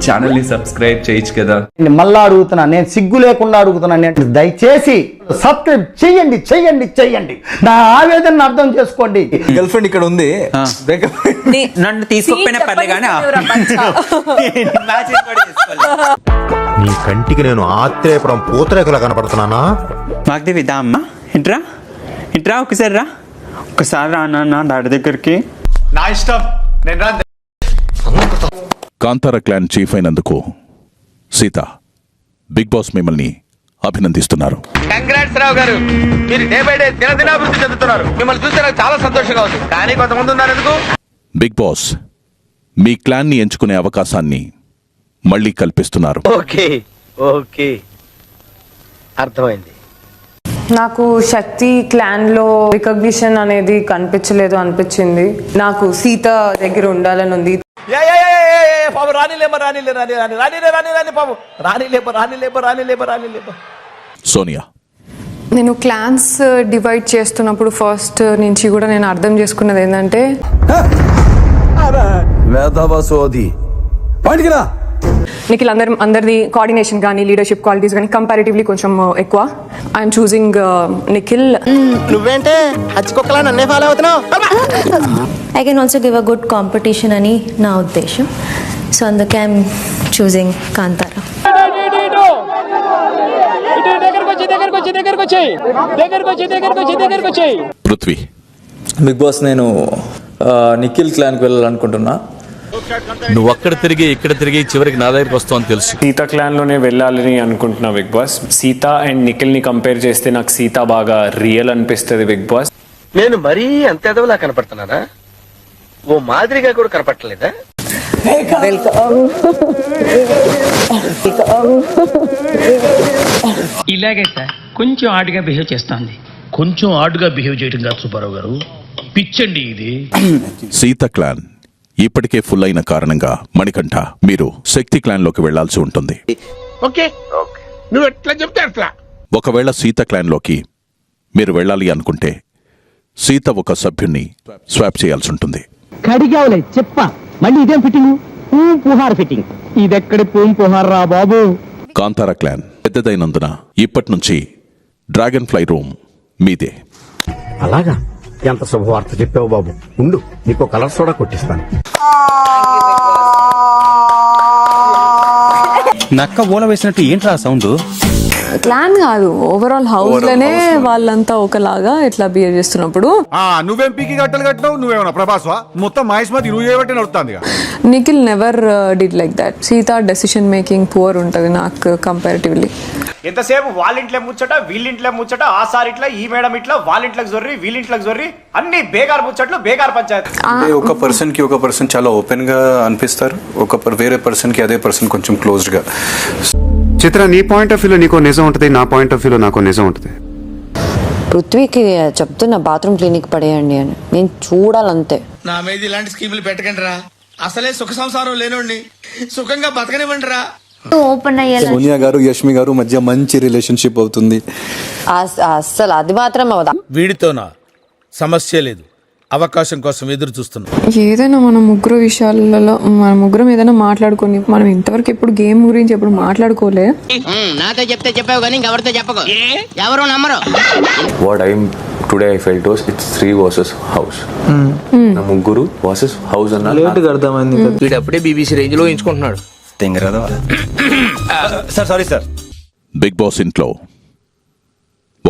Channel ని subscribe చేయొచ్చు కదా. మళ్ళా అడుగుతున్నా, నేను సిగ్గు లేకుండా అడుగుతున్నాను, దయచేసి సబ్స్క్రైబ్ చెయ్యండి చెయ్యండి చెయ్యండి, నా ఆవేదన అర్థం చేసుకోండి. గర్ల్ ఫ్రెండ్ ఇక్కడ ఉంది, నన్ను తీసుకోకపోయినా పర్లే కానీ నీ కంటికి నేను ఆత్రేయపురం పూతరేకులా కనపడుతున్నానా? మాకు విదా అమ్మా, ఇంట్రా ఇంట్రా, ఒకసారి రా, ఒకసారి రా నాన్న డాడీ దగ్గరికి. నా ఇష్టం, నేను రా. కాంతార క్లాన్ చీఫ్ అయినందుకు సీత, బిగ్ బాస్ మిమ్మల్ని అభినందిస్తున్నారు. కంగ్రాట్స్ రావు గారు, మీరు డే బై డే దినదినాభివృద్ధి చెందుతున్నారు. మిమ్మల్ని చూస్తే నాకు చాలా సంతోషంగా ఉంది. కానీ కొంతమంది ఉన్నారు ఎందుకు. బిగ్ బాస్ మీ క్లాన్ ని ఎంచుకునే అవకాశాన్ని మళ్లీ కల్పిస్తున్నారు. ఓకే ఓకే అర్థమైంది. నాకు శక్తి క్లాన్ లో రికగ్నిషన్ అనేది కనిపించలేదు అనిపించింది. నాకు సీత దగ్గర ఉండాలని ఉంది. పాపం రాణి. సోనియా, నేను క్లాన్స్ డివైడ్ చేస్తున్నప్పుడు ఫస్ట్ నుంచి కూడా నేను అర్థం చేసుకున్నది ఏంటంటే నిఖిల్ అందరిది కోఆర్డినేషన్ కానీ లీడర్షిప్ క్వాలిటీస్ కానీ కంపారిటివ్లీ కొంచెం ఎక్కువ. I'm choosing Nikhil. నువ్వేంటే హచ్చుకొక్కలా నన్నే ఫాలో అవుతున్నావు? I can also give a good competition అని నా ఉద్దేశం. సో అందుకే I'm choosing Kantara. Prithvi. Bigg Boss నేను నిఖిల్ క్లాన్కి వెళ్ళాలనుకుంటున్నా. నువ్వు అక్కడ తిరిగి ఇక్కడ తిరిగి చివరికి నా దగ్గరికి వస్తావు అని తెలుసు. సీత క్లాన్ లోనే వెళ్ళాలని అనుకుంటున్నా Bigg Boss. Seetha and Nikhil ని కంపేర్ చేస్తే నాకు సీత బాగా రియల్ అనిపిస్తుంది బిగ్ బాస్. నేను మరీ అంత ఎదవలా కనపడుతున్నానా? ఓ మాదిరిగా కూడా కనపడలేదా? ఇలాగే సార్ కొంచెం ఆడుగా బిహేవ్ చేస్తోంది. కొంచెం ఆడుగా బిహేవ్ చేయడం కాదు సుబ్బారావు గారు, పిచ్చండి ఇది. సీత క్లాన్ ఇప్పటికే ఫుల్ అయిన కారణంగా మణికంఠ, మీరు శక్తి క్లాన్ లోకి వెళ్లాల్సి ఉంటుంది. ఓకే నువ్వు ఎట్లా చెప్తే అట్లా. ఒకవేళ సీత క్లాన్ లోకి మీరు వెళ్ళాలి అనుకుంటే సీత ఒక సభ్యుణ్ణి స్వాప్ చేయాల్సి ఉంటుంది. కడిగావులే చెప్ప, మళ్ళీ ఇదేం ఫిట్టింగ్? పుహార్ ఫిట్టింగ్. ఇదెక్కడి పుహార్ రా బాబు. కాంతార క్లాన్ పెద్దదైనందున ఇప్పటి నుంచి డ్రాగన్ ఫ్లై రూమ్ మీదే. అలాగా? ఎంత శుభవార్త చెప్పావు బాబు. ఉండు, నీకు కలర్ సోడా కొట్టిస్తాను. నక్క ఓల వేసినట్టు ఏంట్రా సౌండ్? క్లాన్ కాదు, ఓవరాల్ హౌస్ లోనే వాళ్ళంతా ఒకలాగా ఇట్లా బిహేవ్ చేస్తున్నప్పుడు. నువ్వేం పీకి గట్టలు కట్టినావు? నువ్వేమన్నా ప్రభాస్వా? మొత్తం మహేష్మతి నువ్వు చేయబట్టి నడుస్తుంది. Nikhil never did like that. Sita decision making poor ఉంటుంది నాకు కంపారిటివ్లీ. ఎంతసేపు వాళ్ళింట్లో ముచ్చట వీళ్ళింట్లో ముచ్చట, ఆ సార్ ఇట్లా ఈ మేడం ఇట్లా, వాళ్ళింట్లోకి జొర్రి వీళ్ళింట్లోకి జొర్రి, అన్ని బేగార్ ముచ్చట్లు బేగార్ పంచాయతీ. ఒక పర్సన్ కి ఒక పర్సన్ చాలా ఓపెన్ గా అనిపిస్తారు, వేరే పర్సన్ కి అదే పర్సన్ కొంచెం క్లోజ్డ్ గా. చిత్ర, నీ పాయింట్ ఆఫ్ వ్యూలో నీకో నిజం ఉంటుంది, నా పాయింట్ ఆఫ్ వ్యూలో నాకో నిజం ఉంటుంది. పృథ్వీకి చెప్తున్నా బాత్రూమ్ క్లినిక్ పడేయండి అని, నేను చూడాలంతే. నా మీద ఇలాంటి స్కీములు పెట్టకండి రా. అసలే సుఖ సంసారం లేనోడిని సుఖంగా బతకనివ్వండి రా. ఓపెన్ అయ్యాలి. సోనియా గారు యష్మి గారు మధ్య మంచి రిలేషన్షిప్ అవుతుంది. అస్సలు అది మాత్రం అవదా. వీడితోనా సమస్య లేదు, అవకాశం కోసం ఎదురు చూస్తున్నా. ఏదైనా మన ముగ్గురు విషయాలలో మన ముగ్గురం ఏదైనా మాట్లాడుకొని, మనం ఇంతవరకు ఎప్పుడు గేమ్ గురించి ఎప్పుడు మాట్లాడుకోలే. నాతో చెప్తే చెప్పావు కానీ ఇంకెవరితో చెప్పకు, ఎవరు నమ్మరు. What today I felt was it's 3 versus house. నా ముగ్గురు వర్సెస్ హౌస్ అన్న లేట్గా అర్థమైంది. వీడు అప్పుడే బీబీసీ రేంజ్ లో ఎంచుకుంటున్నాడు. Sir sorry sir. Bigg Boss ఇంట్లో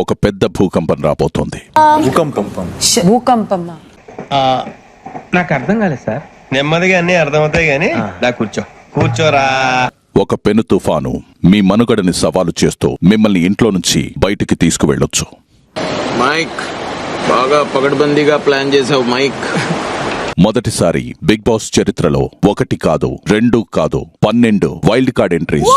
ఒక పెద్ద భూకంపం రాబోతోంది. భూకంపం నాకు అర్థం కాలేదు సార్. నెమ్మదిగా అన్ని అర్థమవుతాయి గానీ కూర్చోరా. ఒక పెను తుఫాను మీ మనుగడని సవాలు చేస్తూ మిమ్మల్ని ఇంట్లో నుంచి బయటికి తీసుకువెళ్ళొచ్చు. మైక్ బాగా పగడ్బందీగా ప్లాన్ చేసావు మైక్. మొదటిసారి బిగ్ బాస్ చరిత్రలో 1 కాదు 2 కాదు 12 వైల్డ్ కార్డ్ ఎంట్రీస్.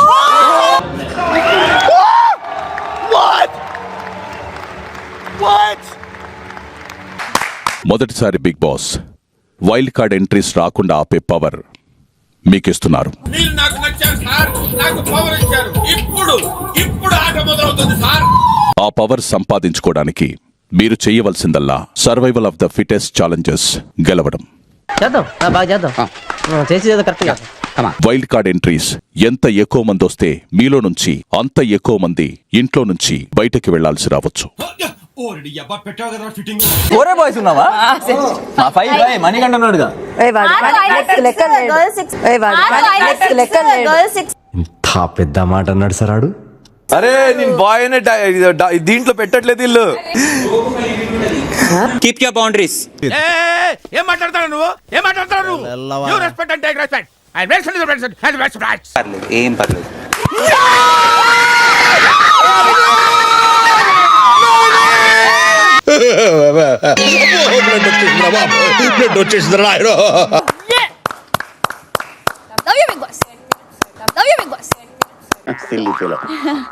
మొదటిసారి Bigg Boss wild card entries రాకుండా ఆపే పవర్ మీకిస్తున్నారు. ఆ పవర్ సంపాదించుకోవడానికి మీరు చేయవలసిందల్లా survival of the fittest challenges గెలవడం. చేద్దాం బాగా చేద్దాం చేసేది కరెక్ట్గా. వైల్డ్ కార్డ్ ఎంట్రీస్ ఎంత ఎక్కువ మంది వస్తే మీలో నుంచి అంత ఎక్కువ మంది ఇంట్లో నుంచి బయటకి వెళ్లాల్సి రావచ్చు. ఓరే బాయ్స్ ఉన్నావా? మా 5 బాయ్ మణికంఠ ఉన్నాడుగా. ఇంత పెద్ద మాట అన్నాడు సార్ ఆడు. అరే నేను బాయ్ అనే దీంట్లో పెట్టట్లేదు ఇల్లు. Keep your boundaries. ఏం మాట్లాడతాడు నువ్వు? ఏం మాట్లాడతాడు నువ్వు? You respect and take respect. I respect. పర్లేదు, ఏం పర్లేదు.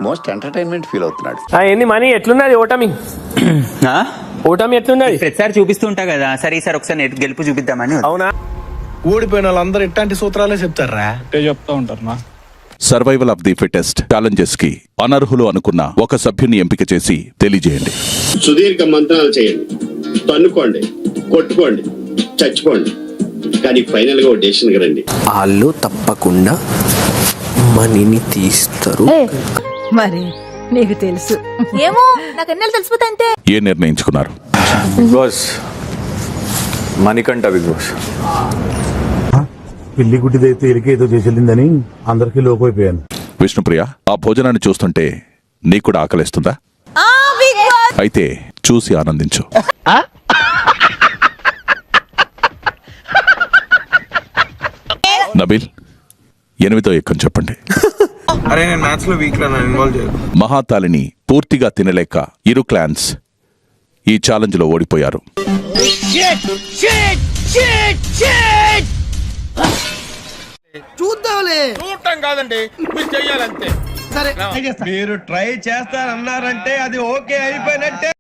మోస్ట్ ఎంటర్టైన్మెంట్ ఫీల్ అవుతున్నాడు. ఏంది మనీ ఎట్లున్నది ఓటమి? ఓటమి ఎట్లున్నది? ప్రతిసారి చూపిస్తూ ఉంటా కదా. సరే ఈసారి ఒకసారి గెలుపు చూపిద్దామని. అవునా? ఓడిపోయిన వాళ్ళందరూ ఇట్లాంటి సూత్రాలే చెప్తారా? చెప్తా ఉంటారు. Survival of the fittest challenges కి అనర్హులు అనుకున్న ఒక సభ్యుని ఎంపిక చేసి తెలియజేయండి. సుదీర్ఘ మంత్రాలు చేయండి, తన్నుకోండి, కొట్టుకోండి, చచ్చిపోండి, కానీ ఫైనల్ గా డెసిషన్ రండి. వాళ్ళు తప్పకుండా మనీని తీస్తారు. మరి నీకు తెలుసు ఏమో నాకు ఎన్నెలు తెలిసిపోతా అంతే. ఏ నిర్ణయించుకున్నారు? Bigg Boss Manikanta. Bigg Boss పిల్లి గుడ్డిదైతే ఎలికేదో చేసేళ్ళిందని అందరికీ లోపైపోయాను. విష్ణుప్రియ, ఆ భోజనాన్ని చూస్తుంటే నీకు కూడా ఆకలిస్తుందా? అయితే చూసి ఆనందించు. నబీల్, 8వ ఎక్కం చెప్పండి. అరే నేను మ్యాథ్స్ లో వీక్ రా, ఇన్వాల్వ్ చేయకు. మహాతాలిని పూర్తిగా తినలేక ఇరు క్లాన్స్ ఈ ఛాలెంజ్ లో ఓడిపోయారు. చూద్దాంలే. చూడటం కాదండి, మీరు చెయ్యాలంతే. సరే, మీరు ట్రై చేస్తారన్నారంటే అది ఓకే అయిపోయినట్టే.